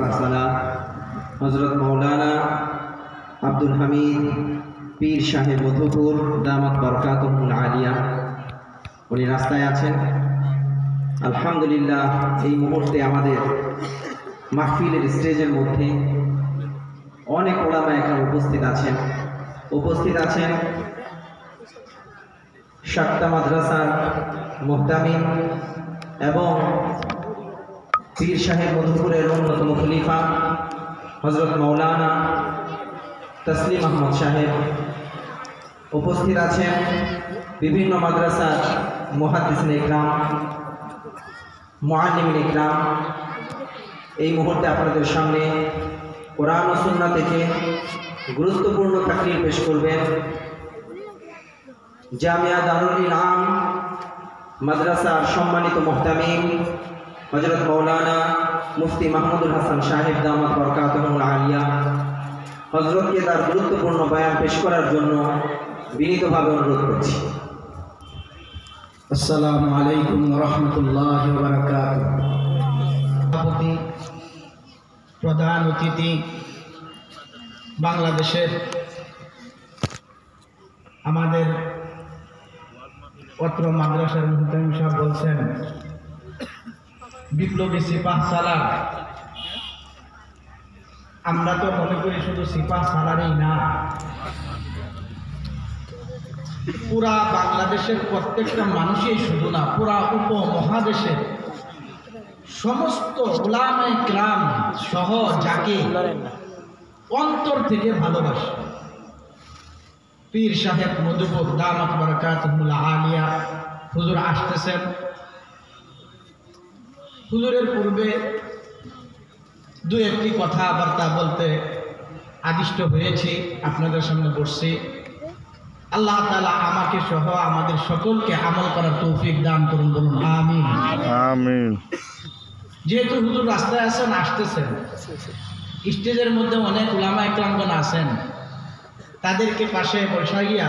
सिपाहसालार हज़रत मौलाना আব্দুল হামিদ পীর সাহেব মধুপুর দামাত বরকাতুহুল আলিয়া উনি রাস্তায় আছেন। আলহামদুলিল্লাহ এই মুহূর্তে আমাদের মাহফিলের স্টেজের মধ্যে অনেক ওলামা একরাম উপস্থিত আছেন শাক্তা মাদ্রাসার মুহতামিম এবং পীর সাহেব মধুপুরের অন্যতম খলিফা হযরত মৌলানা তসলিম আহমদ সাহেব উপস্থিত আছেন। বিভিন্ন মাদ্রাসার মুহাদ্দিসিন ইকরাম, মুআল্লিমিন ইকরাম এই মুহূর্তে আপনাদের সামনে কোরআন ও সুন্নাহ থেকে গুরুত্বপূর্ণ তাকরীর পেশ করবেন জামিয়া দারুল ইলম মাদ্রাসার সম্মানিত মুহতামিম হযরত মৌলানা মুফতি মাহমুদুল হাসান সাহেব দামাত বরকাতুহুল আলিয়া। হযরতকে তার গুরুত্বপূর্ণ বয়ান পেশ করার জন্য বিনীতভাবে অনুরোধ করছি। আসসালামু আলাইকুম ওয়া রাহমাতুল্লাহি ওয়া বারাকাতুহু। প্রধান অতিথি বাংলাদেশের আমাদের অত্র মাদ্রাসার মুহতামিম সাহেব বলছেন বিপ্লবী সিপাহসালার। আমরা তো মনে করি শুধু সিপাহসালারই না, পুরা বাংলাদেশের প্রত্যেকটা মানুষই শুধু না, পুরা উপমহাদেশের সমস্ত উলামায়ে কিরাম সহ যাকে অন্তর থেকে ভালোবাসে। পীর সাহেব মধুপুর দামাত বরকাতুহুল আলিয়া হুজুর আসতেছেন। হুজুরের পূর্বে দু একটি কথাবার্তা বলতে আদিষ্ট হয়েছি, আপনাদের সামনে বসছি। আল্লাহ তাআলা আমাকে সহ আমাদের সকলকে আমল করার তৌফিক দান করুন, বলুন আমিন আমিন। যেহেতু হুজুর রাস্তায় আছেন, আসতেছেন, স্টেজের মধ্যে অনেক উলামা ইকরামগণ আছেন, তাদেরকে পাশে বসাইয়া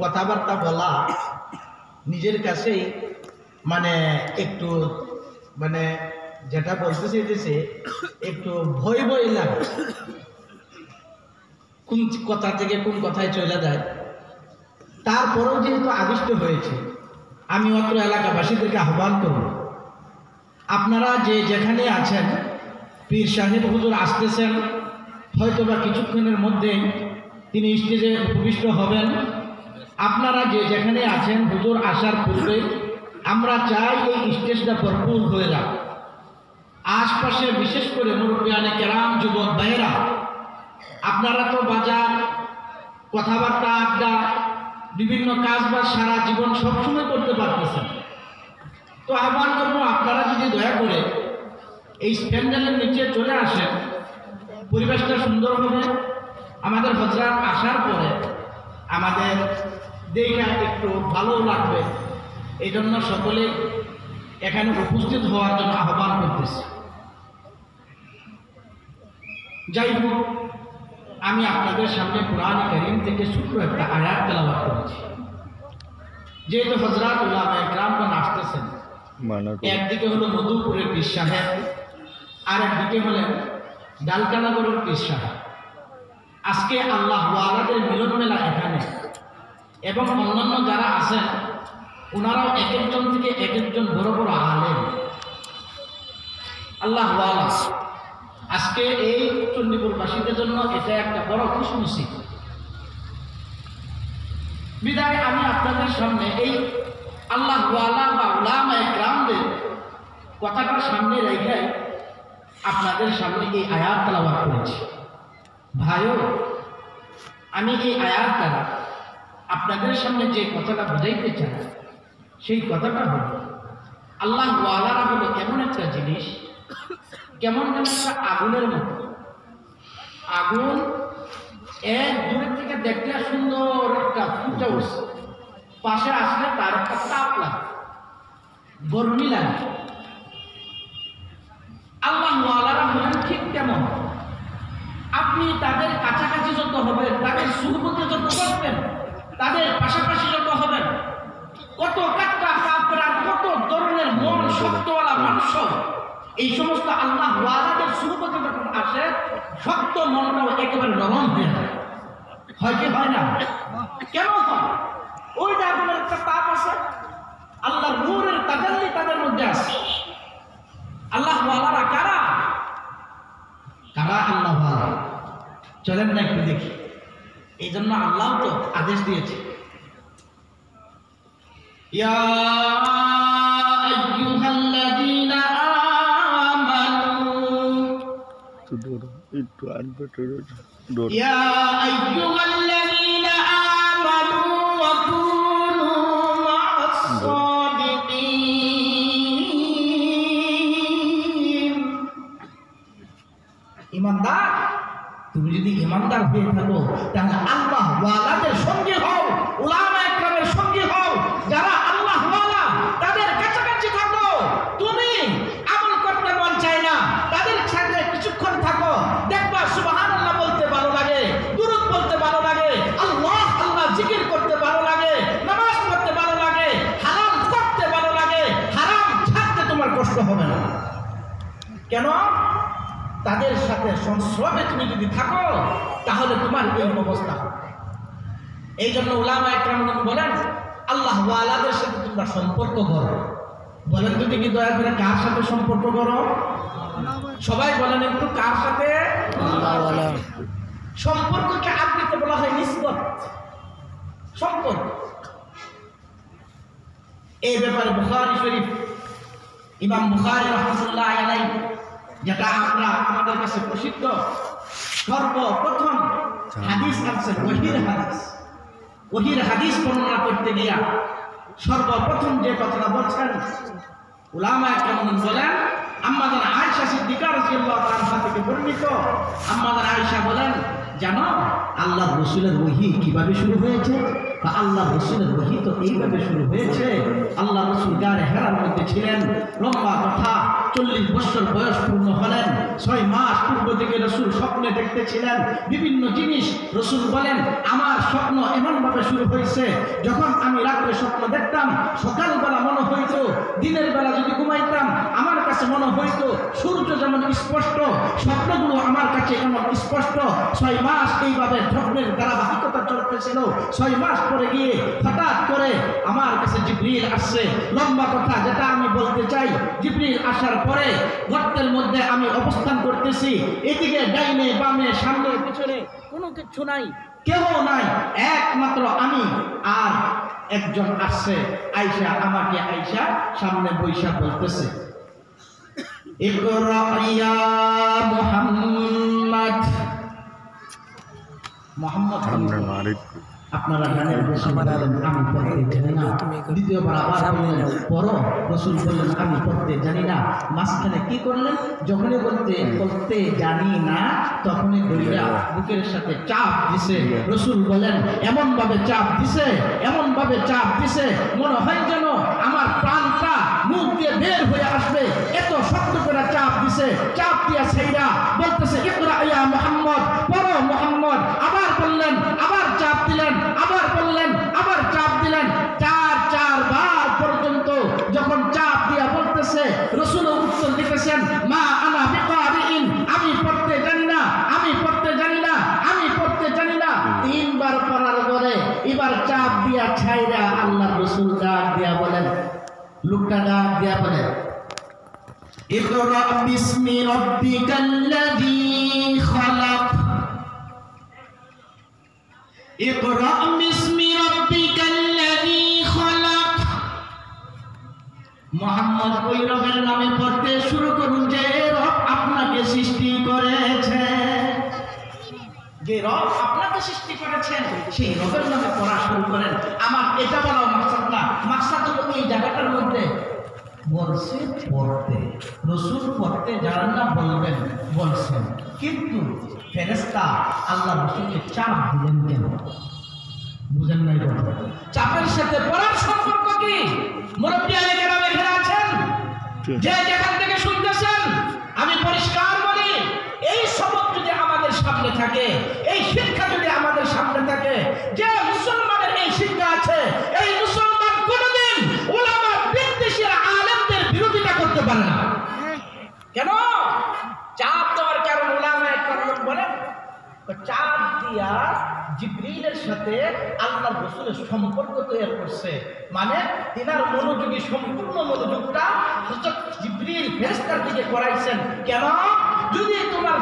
কথাবার্তা বলা নিজের কাছেই একটু যেটা বলতে চাইতেছে একটু ভয় ভয় লাগে, কোন কথা থেকে কোন কথায় চলে যায়। তারপরেও যেহেতু আদিষ্ট হয়েছে, আমি অত্র এলাকাবাসীদেরকে আহ্বান করব, আপনারা যে যেখানে আছেন, পীর সাহেব হুজুর আসতেছেন, হয়তোবা কিছুক্ষণের মধ্যে তিনি স্টেজে উপবিষ্ট হবেন। আপনারা যে যেখানে আছেন, হুজুর আসার পূর্বে আমরা চাই এই স্টেজটা ভরপুর হয়ে যাক। আশপাশে বিশেষ করে মুরব্বিয়ানে কেরাম, যুবক ভাইয়েরা, আপনারা তো বাজার, কথাবার্তা, আড্ডা, বিভিন্ন কাজবাজ সারা জীবন সবসময় করতে পারতেছেন। তো আহ্বান করবো, আপনারা যদি দয়া করে এই প্যান্ডেলের নিচে চলে আসেন, পরিবেশটা সুন্দর হবে। আমাদের হযরত আসার পরে আমাদের দেখে একটু ভালো লাগবে, এই জন্য সকলে এখানে উপস্থিত হওয়ার জন্য আহ্বান করতেছি। যাই হোক, আমি আপনাদের সামনে কোরআন কারীম থেকে ছোট্ট একটা আয়াত তেলাওয়াত করেছি। যেহেতু হযরত উলামায়ে কিরামগণ আসতেছেন, একদিকে হলো মধুপুরের পীর সাহেব, আর একদিকে হলেন ডালকানগরের পীর সাহেব। আজকে আল্লাহ ওয়ালাদের মিলন মেলা এখানে, এবং অন্যান্য যারা আছেন ওনারাও এক একজন থেকে এক একজন বড় বড় আলেম। আল্লাহ ওয়ালা আজকে এই চণ্ডীপুরবাসীদের জন্য এটা একটা বড় খুশখুশি। বিদায় আমি আপনাদের সামনে এই আল্লাহ ওয়ালা বা উলামায়ে কিরামদের কথাটা সামনে রেখে আপনাদের সামনে এই আয়াত তেলাওয়াত করেছি। ভাইও, আমি এই আয়াত দ্বারা আপনাদের সামনে যে কথাটা বোঝাইতে চাই, সেই কথাটা হলো আল্লাহ ওয়ালারা হলো এমন একটা জিনিস, কেমন যেন একটা আগুনের মতো। আগুন এক দূরের থেকে দেখলে সুন্দর একটা ফুটে উঠছে, পাশে আসলে তার একটা তাপ লাগে, গরমি লাগে। আল্লাহ ওয়ালারা হলেন ঠিক কেমন, আপনি তাদের কাছাকাছি যত হবেন, তাদের সুহবতে যত করবেন, তাদের পাশাপাশি যত হবেন, কত কাট্টা কাপড়া, কত ধরনের মন শক্তওয়ালা মানুষ, এই সমস্ত আল্লাহ ওয়ালাদের সুহবতে শক্ত মনটাও একেবারে নরম হয়ে যায়। হয় কি হয় না? কেন হয়? ওই আগুনের একটা তাপ আছে, আল্লাহর নূরের তাজাল্লি তাদের মধ্যে আছে। আল্লাহ ওয়ালারা কারা? কারা আল্লাহ ওয়ালা? চলেন না একটু দেখি। এই জন্য আল্লাহ তো আদেশ দিয়েছে, ইয়া আইয়ুহাল্লাযীনা আমানু, ইয়া আইয়ুহাল্লাযীনা আমানু ওয়া কুনু মা'আস সাদিকিন। ঈমানদার, তুমি যদি ঈমানদার হয়ে থাকো তাহলে আল্লাহ ওয়ালাদের সঙ্গে হও, উলামায়ে কেরামের সঙ্গে হও, যারা আল্লাহ ওয়ালা তাদের কাছাকাছি থাকো। তুমি আমল করতে মন চায় না, তাদের সাথে কিছুক্ষণ থাকো, দেখবা সুবহানাল্লাহ বলতে ভালো লাগে, দুরূদ বলতে ভালো লাগে, আল্লাহ আল্লাহ জিকির করতে ভালো লাগে, নামাজ পড়তে ভালো লাগে, হারাম করতে ভালো লাগে, হারাম ছাড়তে তোমার কষ্ট হবে না। কেন? তাদের সাথে সংস্রবে তুমি যদি থাকো তাহলে তোমার এই অবস্থা হবে। এই জন্য উলামায়ে কেরাম বলেন আল্লাহ ওয়ালাদের সাথে তোমরা সম্পর্ক করো। বলেন তো দেখি দয়া করে, কার সাথে সম্পর্ক করো? সবাই বলেন একটু, কার সাথে? সম্পর্ককে আরবিতে বলা হয় নিসবত, সম্পর্ক। এই ব্যাপারে বুখারী শরীফ, ইমাম বুখারী রাহমাতুল্লাহ আলাইহি, যেটা আমরা আমাদের কাছে প্রসিদ্ধ, সর্বপ্রথম হাদিস আছে ওহীর হাদিস। ওহীর হাদিস বর্ণনা করতে গিয়া সর্বপ্রথম যে কথাটা বলছেন উলামায়ে কেরাম বলেন, আম্মাজান আয়েশা সিদ্দিকা রাদিয়াল্লাহু তাআলা থেকে বর্ণিত, আম্মাজান আয়েশা বলেন, জানো আল্লাহর রাসূলের ওহী কিভাবে শুরু হয়েছে? আল্লাহর রাসূলের ওহী তো এইভাবে শুরু হয়েছে। আল্লাহ রাসূল গারে হেরার মধ্যে ছিলেন, লম্বা কথা, 40 বছর বয়স পূর্ণ হলেন, 6 মাস পূর্ব দিকে রাসূল স্বপ্নে দেখতেছিলেন বিভিন্ন জিনিস। রাসূল বলেন, আমার স্বপ্ন এমনভাবে শুরু হয়েছে, যখন আমি রাত্রে স্বপ্ন দেখতাম, সকালবেলা মনে হইতো, দিনের বেলা যদি ঘুমাইতাম আমার কাছে মনে হইতো সূর্য যেমন স্পষ্ট, স্বপ্নগুলো আমার কাছে এমন স্পষ্ট। 6 মাস এইভাবে স্বপ্নের ধারাবাহিকতা চলতেছিল। 6 মাস পরে গিয়ে হঠাৎ করে আমার কাছে জিবরিল আসছে। লম্বা কথা যেটা আমি বলতে চাই, জিবরিল আসার পরে গর্তের মধ্যে আমি অবস্থান করতেছি, এদিকে ডাইনে বামে সামনে পিছনে কোনো কিছু নাই, কেউ নাই, একমাত্র আমি আর একজন আসছে, আয়েশা। আমাকে আয়েশা সামনে বৈশা বলতেছে, ইকরা ইয়া মুহাম্মদ। মুহাম্মদ আপনারা জানেন, রাসূল বললেন আমি পড়তে জানি না। দ্বিতীয়বার আবার বললেন পড়ো, রাসূল বললেন আমি পড়তে জানি না। মাঝখানে কি করলেন? যখনই পড়তে জানি না তখনই দইরা বুকের সাথে চাপ দিছে। রাসূল বলেন এমন ভাবে চাপ দিছে, এমন ভাবে চাপ দিছে, মনে হয় যেন আমার প্রাণটা মুখ দিয়ে বের হয়ে আসবে, এত শক্ত করে চাপ দিছে। চাপ দিয়া ছাইরা বলতেছে, ইকরা ইয়া মুহাম্মদ, পড়ো মুহাম্মদ। আবার বললেন, আবার চাপ দিলেন, আবার বললেন, আবার চাপ দিলেন। 4 বার পর্যন্ত যখন চাপ দিয়া বলতেছে, রাসূল উত্তর দিতেছেন, মা আনা বিকারিইন, আমি পড়তে জানি না, আমি পড়তে জানি না, আমি পড়তে জানি না। 3 বার পড়ার পরে এবার চাপ দিয়া ছাইরা আল্লাহর রাসূল ডাক দিয়া বলেন, লোকটা ডাক দিয়া বলেন, ইকরা বিসমি রাব্বিকাল্লাযী খালাক, ইকরা বিসমি রাব্বিকাল্লাযী খালাক। মুহাম্মদ ওই রবের নামে পড়তে শুরু করুন যে রব আপনাকে সৃষ্টি করেছে। যে রব আপনাকে সৃষ্টি করেছেন সেই রবের নামে পড়া শুরু করেন। আমার এটা বলা মাকসাদ না, মাকসাদ হলো এই জায়গাটার মধ্যে বলছে পড়তে, রাসূল পড়তে জানেন না বলবেন, বলছেন, কিন্তু ফেরেশতা আল্লাহ রাসূলকে চাপ দিলেন কেন? বুঝেন নাই কথা? চাপের সাথে পড়ার সম্পর্ক কি? মুরব্বিয়ানে কেরাম এখানে আছেন, যে যেখান থেকে শুনতেছেন, আমি পরিষ্কার বলি, এই সবক যদি আমাদের সামনে থাকে, এই শিক্ষা যদি আমাদের সামনে থাকে, যে মুসলমানের এই শিক্ষা আছে, এই মুসলমান কোনদিন উলামা বিদ্বেষী আলেমদের বিরোধিতা করতে পারে না। কেন? চাপ দেওয়ার কারণ উলামায়ে কেরাম বলে চাঁদ দিয়া জিবরিলের সাথে আল্লাহর রাসূলের সম্পর্ক তৈরি করছে, মানে তিনার মনোযোগী সম্পূর্ণ মনোযোগটা হযরত জিবরিল ফেরেশতার দিকে করাইছেন। কেন? যদি তোমার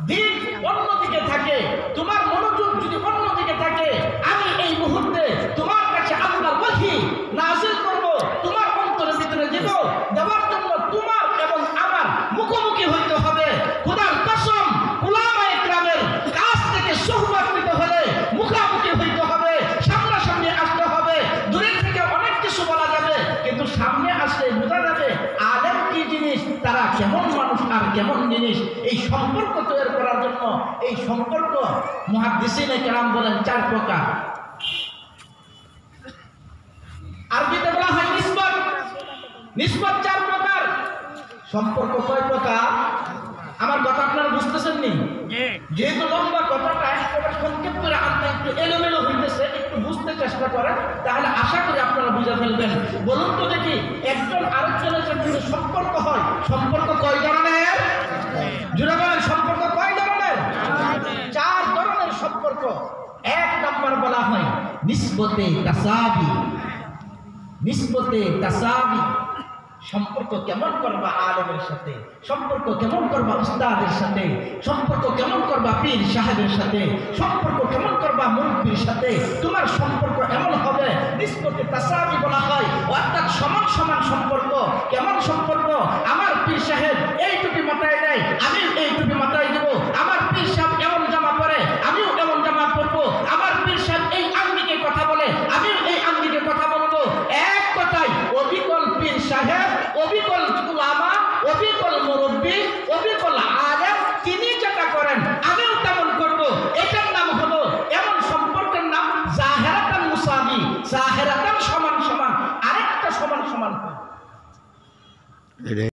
দিক অন্যদিকে থাকে, তোমার মনোযোগ যদি অন্যদিকে থাকে, আমি এই মুহূর্তে তোমার কাছে আল্লাহর ওহী নাযিল করব, তোমার অন্তরের ভিতরে দেব, দেওয়ার জন্য তোমার এবং আমার মুখোমুখি হইতে হবে। খোদার কসম, উলামায়ে কেরামের কাছ থেকে সুহবত নিতে হলে মুখোমুখি হইতে হবে, সামনাসামনি আসতে হবে। দূরে থেকে অনেক কিছু বলা যাবে, কিন্তু সামনে আসলে বোঝা যাবে আলেম কি জিনিস, তারা কেমন মানুষ আর কেমন জিনিস। এই সম্পর্ক তৈরি করার জন্য এই সম্পর্ক মুহাদ্দিসিনে কেরাম বলেন 4 প্রকার। আরবিতে বলা হয় নিসবত। নিসবত 4 প্রকার। সম্পর্ক কয় প্রকার? আমার কথা আপনারা বুঝতেছেন নি? যেহেতু লম্বা কথাটা একেবারে সংক্ষেপ করে আনতে একটু এলোমেলো হইতেছে, একটু বুঝতে চেষ্টা করেন, তাহলে আশা করি আপনারা বুঝে ফেলবেন। বলুন তো দেখি, একজন আরেকজনের সাথে সম্পর্ক হয়, সম্পর্ক কয় ধরনের? জুড়ে বলেন, সম্পর্ক কয় ধরনের? 4 ধরনের সম্পর্ক। 1 নম্বর বলা হয় নিসবতে তাসাবি। নিসবতে তাসাবি, সম্পর্ক কেমন করবা আলেমের সাথে, সম্পর্ক কেমন করবা উস্তাদের সাথে, সম্পর্ক কেমন করবা পীর সাহেবের সাথে, সম্পর্ক কেমন করবা মুরব্বির সাথে। তোমার সম্পর্ক এমন হবে নিসবতে তাসাবি বলা হয়, অর্থাৎ সমান সমান সম্পর্ক। কেমন সম্পর্ক? আমার পীর সাহেব এই টুপি মাথায় দেয়, আমি এই টুপি মাথায় দেব। আমার পীর সাহেব এমন জামা পরে, আমিও এমন জামা পরবো। আমার পীর সাহেব এই আঙ্গিকে কথা বলে, আমিও এই আঙ্গিকে কথা বলবো। এক কথায় অবিকল পীর সাহেব, অবিকল উলামা, অবিকল মুরব্বি, অবিকল আলেম, তিনি যেটা করেন আমিও তেমন করব। এটার নাম হলো, এমন সম্পর্কের নাম জাহেরাতান মুসাবি। জাহেরাতান সমান সমান, আরেকটা সমান সমান।